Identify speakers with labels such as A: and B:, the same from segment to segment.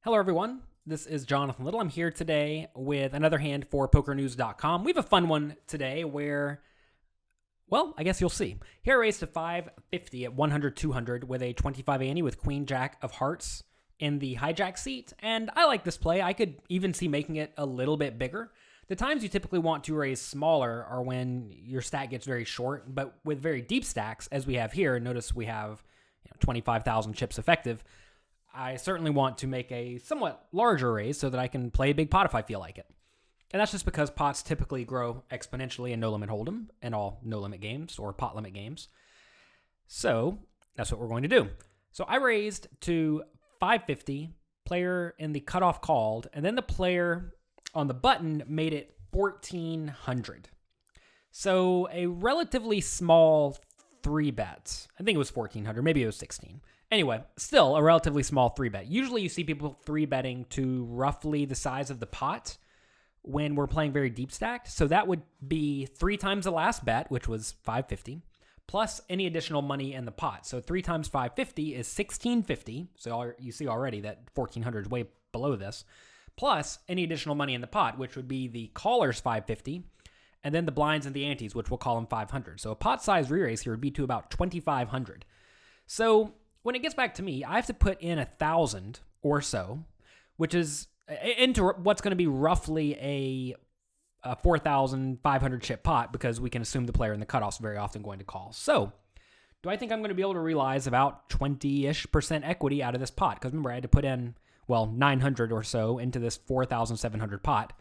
A: Hello, everyone. This is Jonathan Little. I'm here today with another hand for PokerNews.com. We have a fun one today where, well, I guess you'll see. Here I raised to 550 at 100-200 with a 25 ante with Queen Jack of Hearts in the hijack seat, and I like this play. I could even see making it a little bit bigger. The times you typically want to raise smaller are when your stack gets very short, but with very deep stacks, as we have here, notice we have 25,000 chips effective. I certainly want to make a somewhat larger raise so that I can play a big pot if I feel like it. And that's just because pots typically grow exponentially in No Limit Hold'em and all no limit games or pot limit games. So that's what we're going to do. So I raised to 550, player in the cutoff called, and then the player on the button made it 1,400. So a relatively small 3-bet. I think it was 1,400, maybe it was 16. Anyway, still a relatively small 3-bet. Usually you see people 3-betting to roughly the size of the pot when we're playing very deep stacked. So that would be 3 times the last bet, which was 550, plus any additional money in the pot. So 3 times 550 is 1,650. So you see already that 1,400 is way below this, plus any additional money in the pot, which would be the caller's 550, and then the blinds and the antes, which we'll call them 500. So a pot size re-raise here would be to about 2,500. So when it gets back to me, I have to put in 1,000 or so, which is into what's going to be roughly a 4,500 chip pot, because we can assume the player in the cutoff is very often going to call. So do I think I'm going to be able to realize about 20-ish% equity out of this pot? Because remember, I had to put in, 900 or so into this 4,700 pot.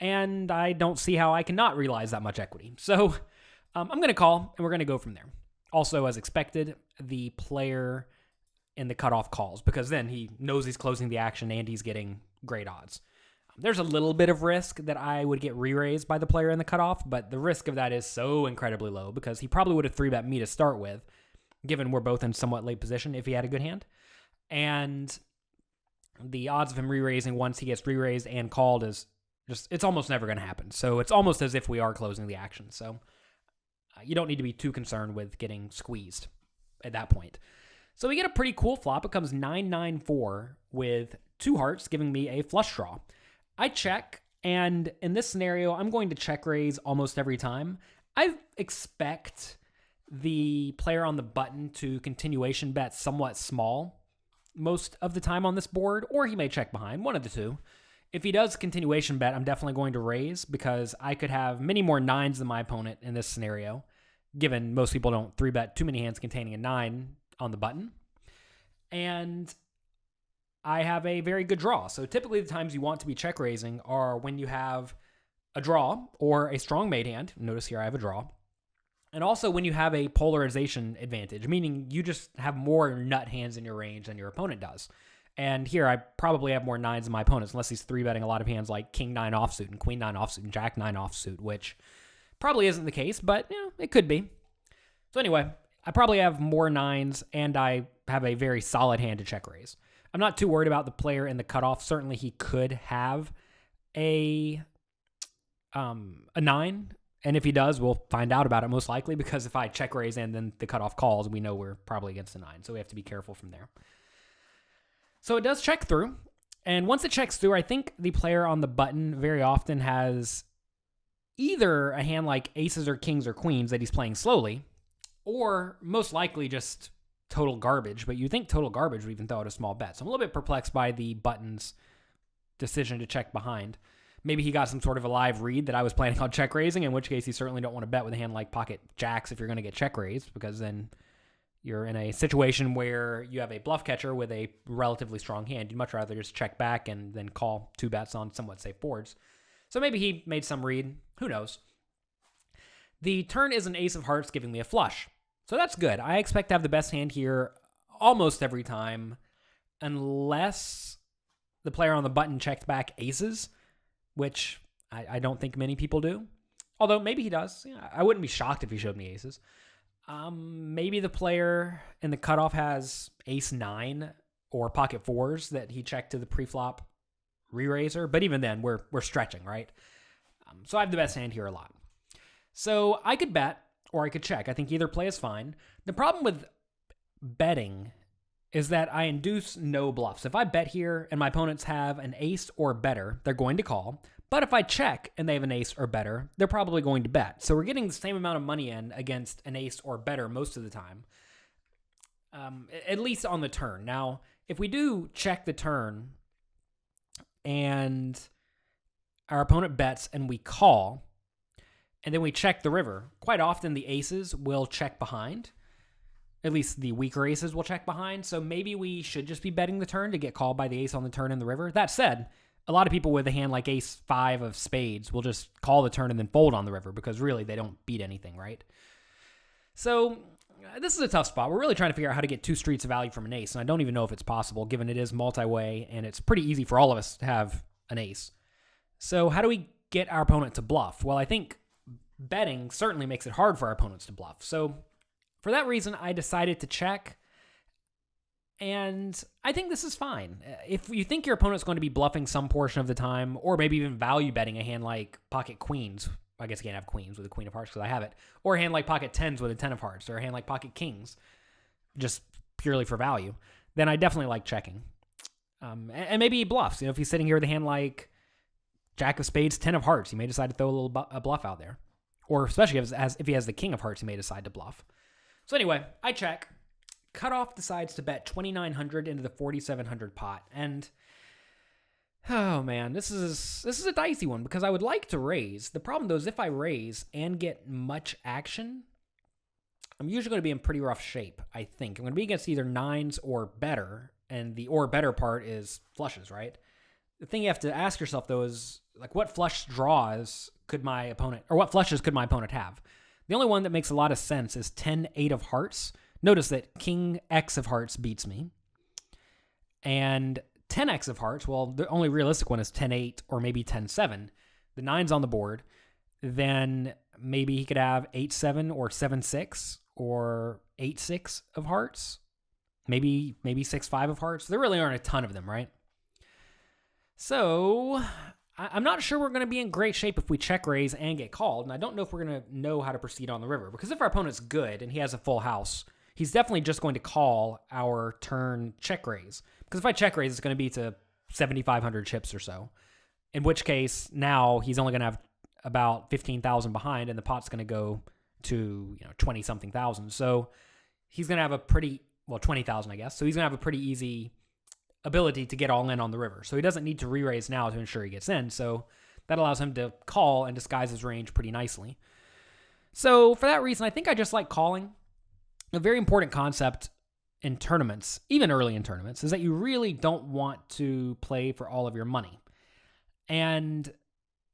A: And I don't see how I cannot realize that much equity. So I'm going to call, and we're going to go from there. Also, as expected, the player in the cutoff calls, because then he knows he's closing the action and he's getting great odds. There's a little bit of risk that I would get re-raised by the player in the cutoff, but the risk of that is so incredibly low because he probably would have 3-bet me to start with, given we're both in somewhat late position if he had a good hand. And the odds of him re-raising once he gets re-raised and called is just, it's almost never going to happen. So it's almost as if we are closing the action. So you don't need to be too concerned with getting squeezed at that point. So we get a pretty cool flop. It comes 9-9-4 with 2 hearts, giving me a flush draw. I check, and in this scenario, I'm going to check raise almost every time. I expect the player on the button to continuation bet somewhat small most of the time on this board, or he may check behind, one of the two. If he does continuation bet, I'm definitely going to raise because I could have many more 9s than my opponent in this scenario, given most people don't 3-bet too many hands containing a 9 on the button. And I have a very good draw. So typically the times you want to be check raising are when you have a draw or a strong made hand. Notice here I have a draw. And also when you have a polarization advantage, meaning you just have more nut hands in your range than your opponent does. And here I probably have more 9s than my opponents, unless he's 3-betting a lot of hands like King 9 offsuit and Queen 9 offsuit and Jack 9 offsuit, which probably isn't the case, but it could be. So anyway, I probably have more 9s, and I have a very solid hand to check raise. I'm not too worried about the player in the cutoff. Certainly he could have a 9, and if he does, we'll find out about it most likely, because if I check raise and then the cutoff calls, we know we're probably against a 9, so we have to be careful from there. So it does check through, and once it checks through, I think the player on the button very often has either a hand like aces or kings or queens that he's playing slowly, or most likely just total garbage, but you think total garbage would even throw out a small bet. So I'm a little bit perplexed by the button's decision to check behind. Maybe he got some sort of a live read that I was planning on check raising, in which case you certainly don't want to bet with a hand like pocket jacks if you're going to get check raised, because then you're in a situation where you have a bluff catcher with a relatively strong hand. You'd much rather just check back and then call 2 bets on somewhat safe boards. So maybe he made some read. Who knows? The turn is an ace of hearts, giving me a flush. So that's good. I expect to have the best hand here almost every time, unless the player on the button checked back aces, which I don't think many people do. Although maybe he does. I wouldn't be shocked if he showed me aces. Maybe the player in the cutoff has ace 9 or pocket 4s that he checked to the preflop re-raiser, but even then we're stretching, right? So I have the best hand here a lot. So I could bet or I could check. I think either play is fine. The problem with betting is that I induce no bluffs. If I bet here and my opponents have an ace or better, they're going to call. But if I check and they have an ace or better, they're probably going to bet. So we're getting the same amount of money in against an ace or better most of the time, at least on the turn. Now, if we do check the turn and our opponent bets and we call, and then we check the river, quite often the aces will check behind. At least the weaker aces will check behind. So maybe we should just be betting the turn to get called by the ace on the turn in the river. That said, a lot of people with a hand like ace 5 of spades will just call the turn and then fold on the river because really they don't beat anything, right? So this is a tough spot. We're really trying to figure out how to get 2 streets of value from an ace, and I don't even know if it's possible given it is multi-way and it's pretty easy for all of us to have an ace. So how do we get our opponent to bluff? Well, I think betting certainly makes it hard for our opponents to bluff. So for that reason, I decided to check, and I think this is fine. If you think your opponent's going to be bluffing some portion of the time, or maybe even value betting a hand like pocket queens, I guess you can't have queens with a queen of hearts because I have it, or a hand like pocket tens with a 10 of hearts, or a hand like pocket kings, just purely for value, then I definitely like checking. And maybe he bluffs. If he's sitting here with a hand like jack of spades, 10 of hearts, he may decide to throw a bluff out there. Or especially if he has the king of hearts, he may decide to bluff. So anyway, I check. Cutoff decides to bet 2,900 into the 4,700 pot. And, oh man, this is a dicey one because I would like to raise. The problem, though, is if I raise and get much action, I'm usually going to be in pretty rough shape, I think. I'm going to be against either nines or better, and the or better part is flushes, right? The thing you have to ask yourself, though, is like what flush draws could my opponent, or what flushes could my opponent have? The only one that makes a lot of sense is 10-8 of hearts. Notice that King X of hearts beats me. And 10X of hearts, well, the only realistic one is 10-8 or maybe 10-7. The 9's on the board. Then maybe he could have 8-7 or 7-6 or 8-6 of hearts. Maybe 6-5 of hearts. There really aren't a ton of them, right? So I'm not sure we're going to be in great shape if we check raise and get called, and I don't know if we're going to know how to proceed on the river, because if our opponent's good and he has a full house, he's definitely just going to call our turn check raise, because if I check raise, it's going to be to 7,500 chips or so, in which case now he's only going to have about 15,000 behind, and the pot's going to go to 20-something thousand, so he's going to have a pretty, 20,000 I guess, so he's going to have a pretty easy ability to get all in on the river. So he doesn't need to re-raise now to ensure he gets in. So that allows him to call and disguise his range pretty nicely. So for that reason, I think I just like calling. A very important concept in tournaments, even early in tournaments, is that you really don't want to play for all of your money. And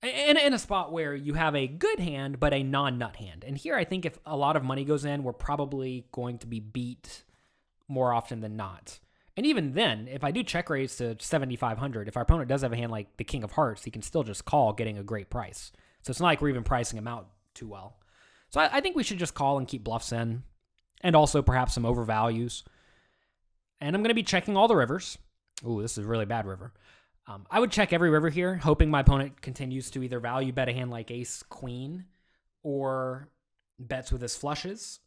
A: in a spot where you have a good hand, but a non-nut hand. And here I think if a lot of money goes in, we're probably going to be beat more often than not. And even then, if I do check raise to 7,500, if our opponent does have a hand like the king of hearts, he can still just call, getting a great price. So it's not like we're even pricing him out too well. So I think we should just call and keep bluffs in, and also perhaps some overvalues. And I'm going to be checking all the rivers. Ooh, this is a really bad river. I would check every river here, hoping my opponent continues to either value bet a hand like ace, queen, or bets with his flushes.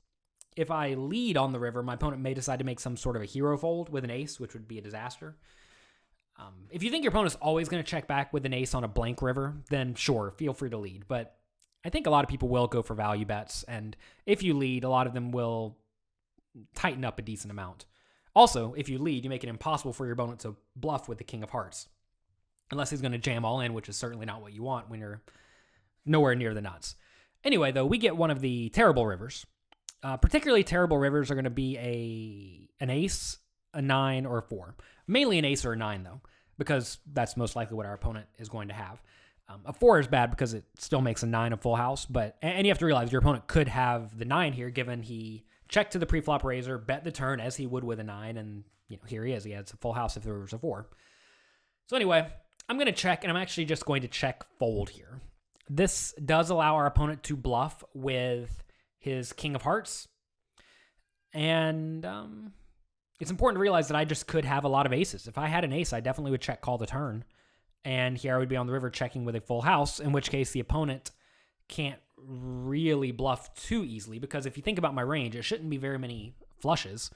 A: If I lead on the river, my opponent may decide to make some sort of a hero fold with an ace, which would be a disaster. If you think your opponent's always going to check back with an ace on a blank river, then sure, feel free to lead. But I think a lot of people will go for value bets, and if you lead, a lot of them will tighten up a decent amount. Also, if you lead, you make it impossible for your opponent to bluff with the king of hearts, unless he's going to jam all in, which is certainly not what you want when you're nowhere near the nuts. Anyway, though, we get one of the terrible rivers. Particularly terrible rivers are going to be an ace, a 9, or a 4. Mainly an ace or a 9, though, because that's most likely what our opponent is going to have. A 4 is bad because it still makes a 9 a full house, and you have to realize your opponent could have the 9 here, given he checked to the preflop raiser, bet the turn as he would with a 9, and here he is. He has a full house if there was a 4. So anyway, I'm going to check, and I'm actually just going to check fold here. This does allow our opponent to bluff with his king of hearts, and it's important to realize that I just could have a lot of aces. If I had an ace, I definitely would check call the turn, and here I would be on the river checking with a full house, in which case the opponent can't really bluff too easily, because if you think about my range, it shouldn't be very many flushes,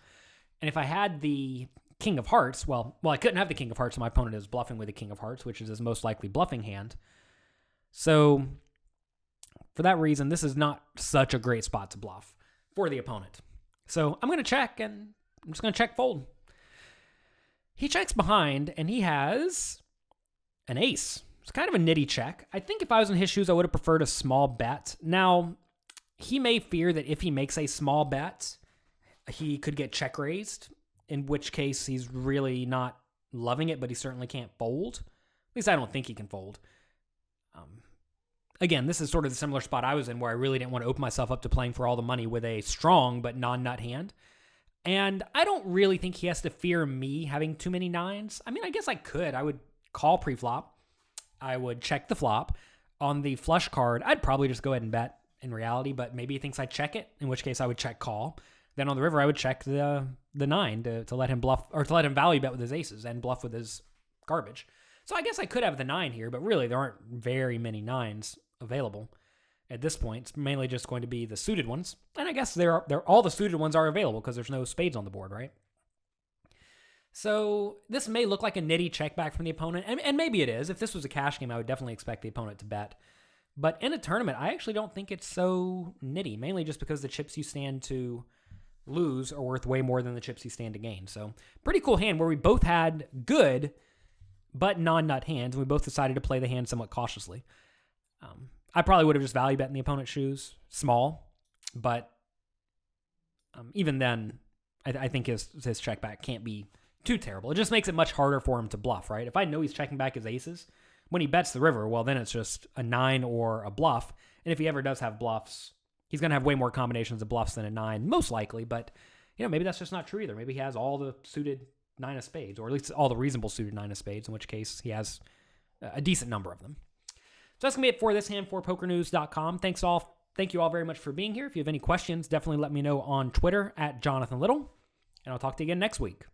A: And if I had the King of Hearts, well, I couldn't have the King of Hearts, so my opponent is bluffing with the King of Hearts, which is his most likely bluffing hand. So for that reason, this is not such a great spot to bluff for the opponent. So I'm going to check, and I'm just going to check fold. He checks behind, and he has an ace. It's kind of a nitty check. I think if I was in his shoes, I would have preferred a small bet. Now, he may fear that if he makes a small bet, he could get check raised, in which case he's really not loving it, but he certainly can't fold. At least I don't think he can fold. Again, this is sort of the similar spot I was in where I really didn't want to open myself up to playing for all the money with a strong but non-nut hand. And I don't really think he has to fear me having too many nines. I mean, I guess I could. I would call pre-flop. I would check the flop. On the flush card, I'd probably just go ahead and bet in reality, but maybe he thinks I check it, in which case I would check call. Then on the river, I would check the 9 to let him bluff, or to let him value bet with his aces and bluff with his garbage. So I guess I could have the 9 here, but really there aren't very many 9s available at this point. It's mainly just going to be the suited ones. And I guess all the suited ones are available because there's no spades on the board, right? So this may look like a nitty check back from the opponent, and maybe it is. If this was a cash game, I would definitely expect the opponent to bet. But in a tournament, I actually don't think it's so nitty, mainly just because the chips you stand to lose are worth way more than the chips you stand to gain. So pretty cool hand where we both had good but non-nut hands, and we both decided to play the hand somewhat cautiously. I probably would have just value bet in the opponent's shoes, small, but even then, I think his check back can't be too terrible. It just makes it much harder for him to bluff, right? If I know he's checking back his aces, when he bets the river, well, then it's just a 9 or a bluff. And if he ever does have bluffs, he's going to have way more combinations of bluffs than a 9, most likely. But, maybe that's just not true either. Maybe he has all the suited 9 of spades, or at least all the reasonable suited 9 of spades, in which case he has a decent number of them. So that's going to be it for this hand for PokerNews.com. Thank you all very much for being here. If you have any questions, definitely let me know on Twitter @JonathanLittle, and I'll talk to you again next week.